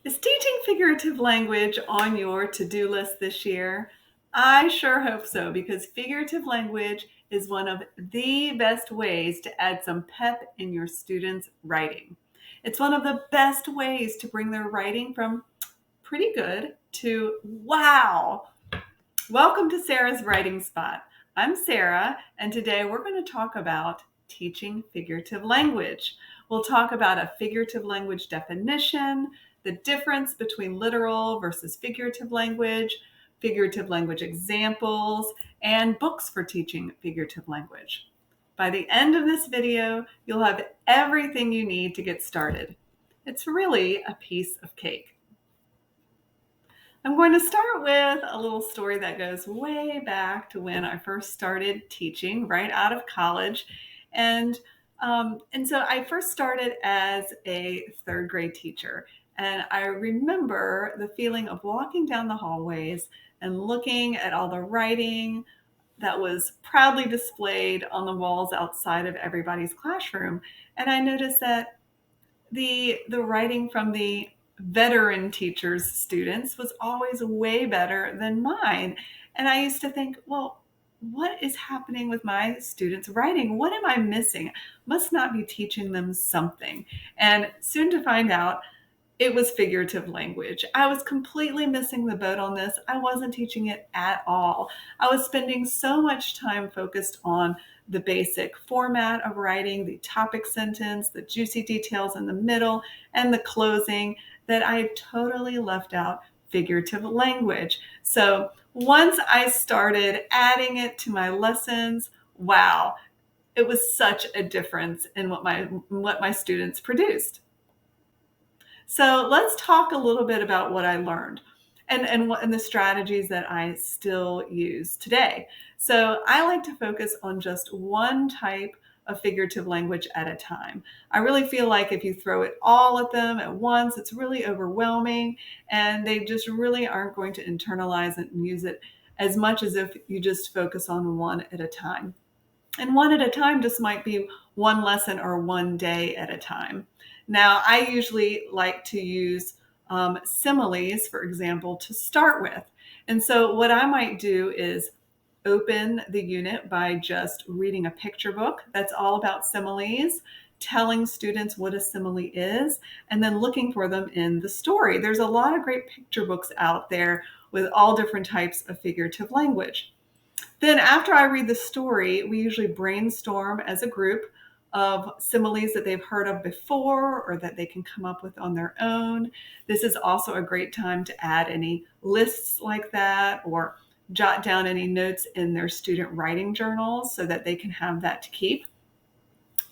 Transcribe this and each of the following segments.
Is teaching figurative language on your to-do list this year? I sure hope so, because figurative language is one of the best ways to add some pep in your students' writing. It's one of the best ways to bring their writing from pretty good to wow. Welcome to Sarah's Writing Spot. I'm Sarah, and today we're going to talk about teaching figurative language. We'll talk about a figurative language definition, the difference between literal versus figurative language examples, and books for teaching figurative language. By the end of this video, you'll have everything you need to get started. It's really a piece of cake. I'm going to start with a little story that goes way back to when I first started teaching right out of college. And so I first started as a third grade teacher. And I remember the feeling of walking down the hallways and looking at all the writing that was proudly displayed on the walls outside of everybody's classroom. And I noticed that the writing from the veteran teachers' students was always way better than mine. And I used to think, well, what is happening with my students' writing? What am I missing? Must not be teaching them something. And soon to find out, it was figurative language. I was completely missing the boat on this. I wasn't teaching it at all. I was spending so much time focused on the basic format of writing, the topic sentence, the juicy details in the middle, and the closing, that I totally left out figurative language. So once I started adding it to my lessons, wow, it was such a difference in what my students produced. So let's talk a little bit about what I learned and the strategies that I still use today. So I like to focus on just one type of figurative language at a time. I really feel like if you throw it all at them at once, it's really overwhelming, and they just really aren't going to internalize it and use it as much as if you just focus on one at a time. And one at a time just might be one lesson or one day at a time. Now, I usually like to use similes, for example, to start with. And so what I might do is open the unit by just reading a picture book that's all about similes, telling students what a simile is, and then looking for them in the story. There's a lot of great picture books out there with all different types of figurative language. Then after I read the story, we usually brainstorm as a group of similes that they've heard of before or that they can come up with on their own. This is also a great time to add any lists like that or jot down any notes in their student writing journals so that they can have that to keep.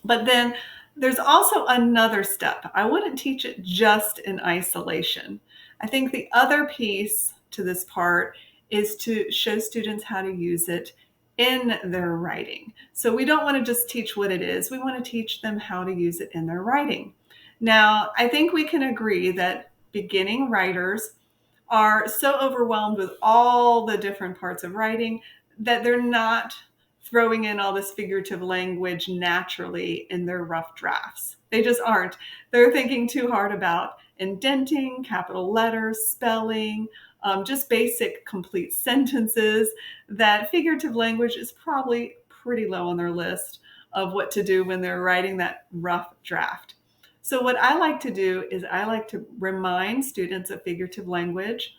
But then there's also another step. I wouldn't teach it just in isolation. I think the other piece to this part is to show students how to use it in their writing. So we don't want to just teach what it is. We want to teach them how to use it in their writing. Now, I think we can agree that beginning writers are so overwhelmed with all the different parts of writing that they're not throwing in all this figurative language naturally in their rough drafts. They just aren't. They're thinking too hard about indenting, capital letters, spelling, just basic complete sentences, that figurative language is probably pretty low on their list of what to do when they're writing that rough draft. So what I like to do is I like to remind students of figurative language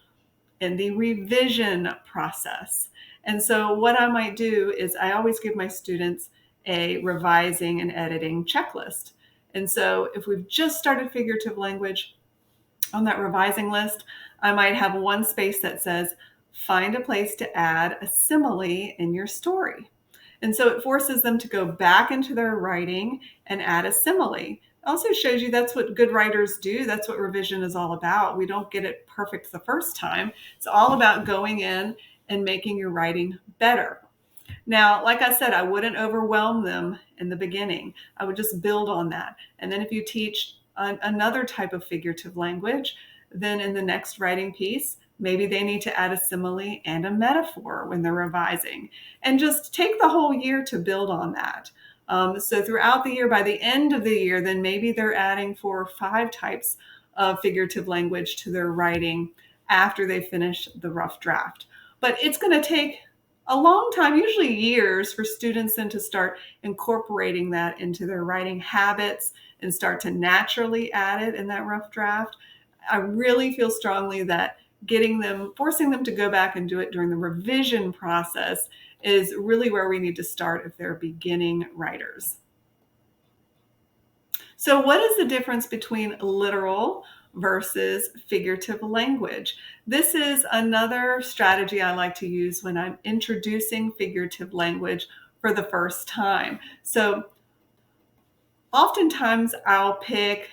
in the revision process. And so what I might do is I always give my students a revising and editing checklist. And so if we've just started figurative language, on that revising list, I might have one space that says, find a place to add a simile in your story. And so it forces them to go back into their writing and add a simile. It also shows you that's what good writers do. That's what revision is all about. We don't get it perfect the first time. It's all about going in and making your writing better. Now, like I said, I wouldn't overwhelm them in the beginning. I would just build on that. And then if you teach another type of figurative language, then in the next writing piece, maybe they need to add a simile and a metaphor when they're revising. And just take the whole year to build on that. So throughout the year, by the end of the year, then maybe they're adding 4 or 5 types of figurative language to their writing after they finish the rough draft. But it's going to take a long time, usually years, for students then to start incorporating that into their writing habits and start to naturally add it in that rough draft. I really feel strongly that forcing them to go back and do it during the revision process is really where we need to start if they're beginning writers. So what is the difference between literal versus figurative language? This is another strategy I like to use when I'm introducing figurative language for the first time. So oftentimes I'll pick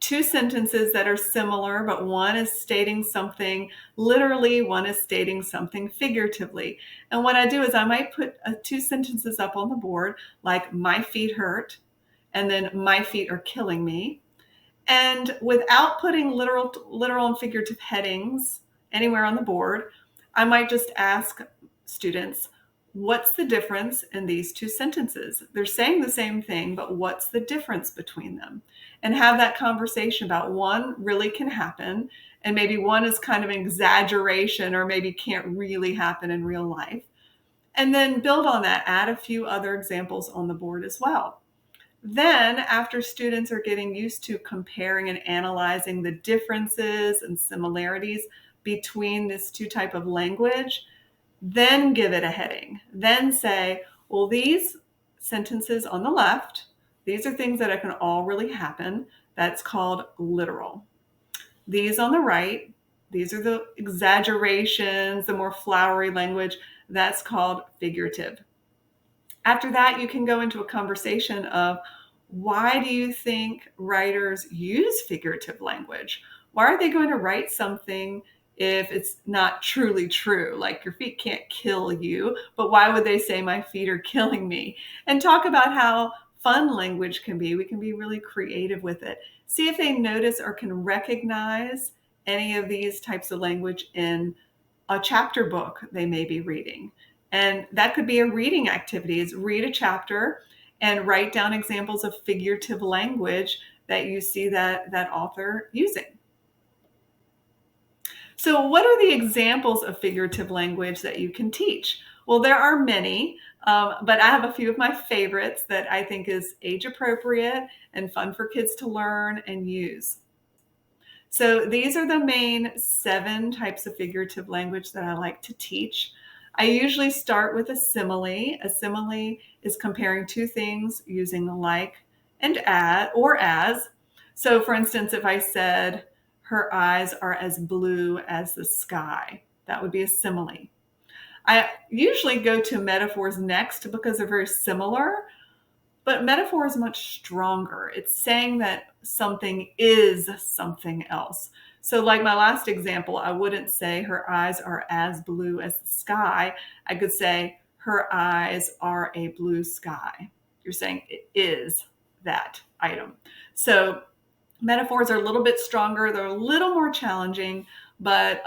two sentences that are similar, but one is stating something literally, one is stating something figuratively. And what I do is I might put two sentences up on the board, like my feet hurt, and then my feet are killing me. And without putting literal and figurative headings anywhere on the board, I might just ask students, what's the difference in these two sentences? They're saying the same thing, but what's the difference between them? And have that conversation about one really can happen, and maybe one is kind of an exaggeration or maybe can't really happen in real life. And then build on that, add a few other examples on the board as well. Then, after students are getting used to comparing and analyzing the differences and similarities between this two type of language, then give it a heading. Then say, well, these sentences on the left, these are things that can all really happen. That's called literal. These on the right, these are the exaggerations, the more flowery language. That's called figurative. After that, you can go into a conversation of, why do you think writers use figurative language? Why are they going to write something if it's not truly true? Like, your feet can't kill you, but why would they say my feet are killing me? And talk about how fun language can be. We can be really creative with it. See if they notice or can recognize any of these types of language in a chapter book they may be reading. And that could be a reading activity, is read a chapter and write down examples of figurative language that you see that author using. So what are the examples of figurative language that you can teach? Well, there are many, but I have a few of my favorites that I think is age appropriate and fun for kids to learn and use. So these are the main 7 types of figurative language that I like to teach. I usually start with a simile. A simile is comparing two things using like and as. So for instance, if I said, her eyes are as blue as the sky, that would be a simile. I usually go to metaphors next because they're very similar, but metaphor is much stronger. It's saying that something is something else. So like my last example, I wouldn't say her eyes are as blue as the sky. I could say her eyes are a blue sky. You're saying it is that item. So metaphors are a little bit stronger. They're a little more challenging, but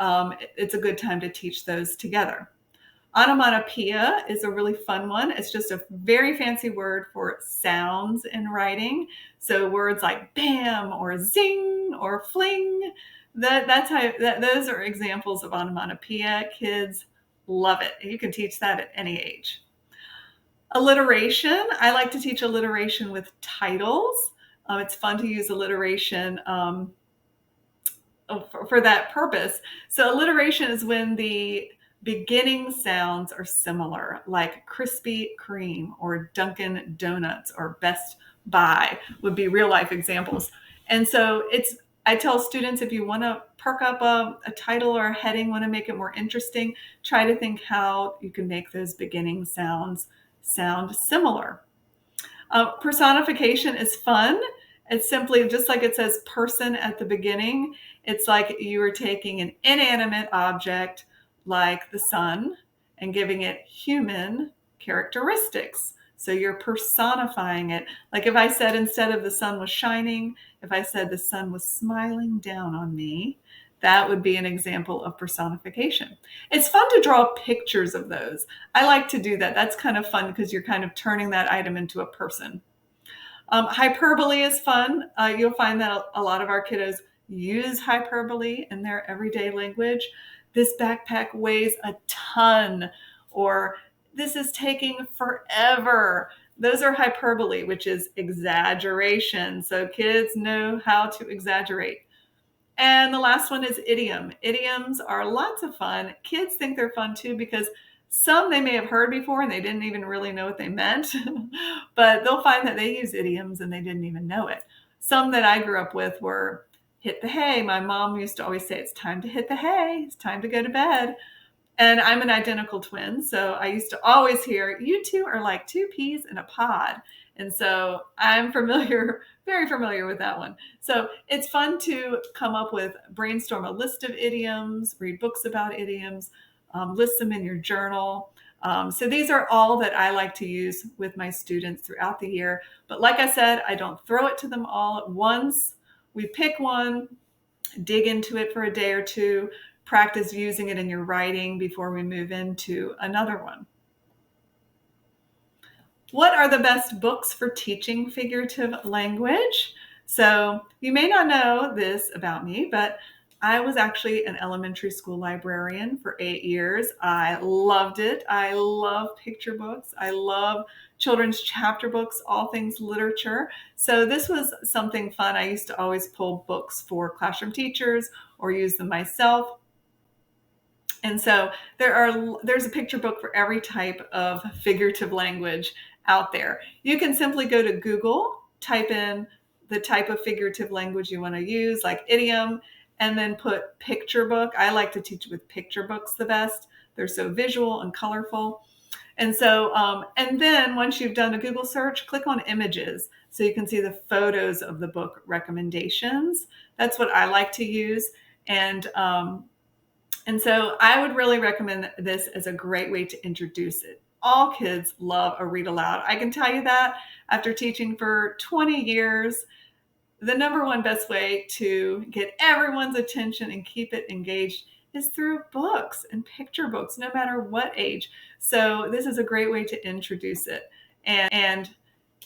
it's a good time to teach those together. Onomatopoeia is a really fun one. It's just a very fancy word for sounds in writing. So words like bam or zing or fling, those are examples of onomatopoeia. Kids love it. You can teach that at any age. Alliteration. I like to teach alliteration with titles. It's fun to use alliteration for that purpose. So alliteration is when the beginning sounds are similar, like Krispy Kreme or Dunkin' Donuts or Best Buy would be real life examples. And so I tell students, if you want to perk up a title or a heading, want to make it more interesting, try to think how you can make those beginning sounds sound similar. Personification is fun. It's simply just like it says person at the beginning. It's like you are taking an inanimate object like the sun and giving it human characteristics. So you're personifying it. Like if I said, instead of the sun was shining, if I said the sun was smiling down on me, that would be an example of personification. It's fun to draw pictures of those. I like to do that. That's kind of fun because you're kind of turning that item into a person. Hyperbole is fun. You'll find that a lot of our kiddos use hyperbole in their everyday language. This backpack weighs a ton, or this is taking forever. Those are hyperbole, which is exaggeration. So kids know how to exaggerate. And the last one is idiom. Idioms are lots of fun. Kids think they're fun too because some they may have heard before and they didn't even really know what they meant, but they'll find that they use idioms and they didn't even know it. Some that I grew up with were hit the hay. My mom used to always say, it's time to hit the hay. It's time to go to bed. And I'm an identical twin. So I used to always hear, you two are like two peas in a pod. And so I'm familiar, very familiar with that one. So it's fun to come up with, brainstorm a list of idioms, read books about idioms, list them in your journal. So these are all that I like to use with my students throughout the year. But like I said, I don't throw it to them all at once. We pick one, dig into it for a day or two, practice using it in your writing before we move into another one. What are the best books for teaching figurative language? So you may not know this about me, but I was actually an elementary school librarian for 8 years. I loved it. I love picture books. I love children's chapter books, all things literature. So this was something fun. I used to always pull books for classroom teachers or use them myself. And so there's a picture book for every type of figurative language out there. You can simply go to Google, type in the type of figurative language you want to use, like idiom, and then put picture book. I like to teach with picture books the best. They're so visual and colorful. And so, and then once you've done a Google search, click on images so you can see the photos of the book recommendations. That's what I like to use. And so I would really recommend this as a great way to introduce it. All kids love a read aloud. I can tell you that after teaching for 20 years, the number one best way to get everyone's attention and keep it engaged is through books and picture books, no matter what age. So this is a great way to introduce it. And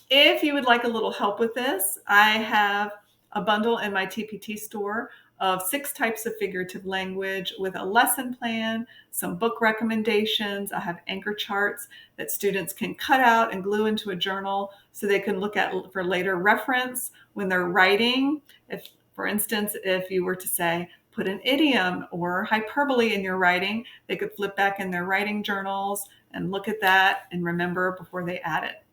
if you would like a little help with this, I have a bundle in my TPT store of 6 types of figurative language with a lesson plan, some book recommendations. I have anchor charts that students can cut out and glue into a journal so they can look at for later reference when they're writing. If, for instance, if you were to say, put an idiom or hyperbole in your writing, they could flip back in their writing journals and look at that and remember before they add it.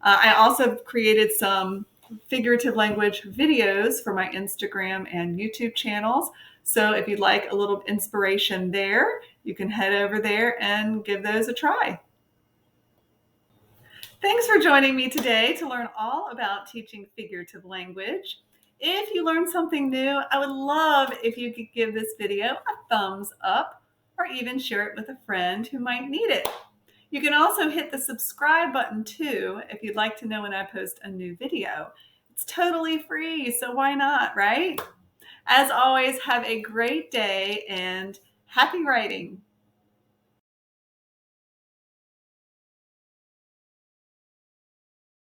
I also created some figurative language videos for my Instagram and YouTube channels. So if you'd like a little inspiration there, you can head over there and give those a try. Thanks for joining me today to learn all about teaching figurative language. If you learned something new, I would love if you could give this video a thumbs up or even share it with a friend who might need it. You can also hit the subscribe button too if you'd like to know when I post a new video. It's totally free, so why not, right? As always, have a great day and happy writing.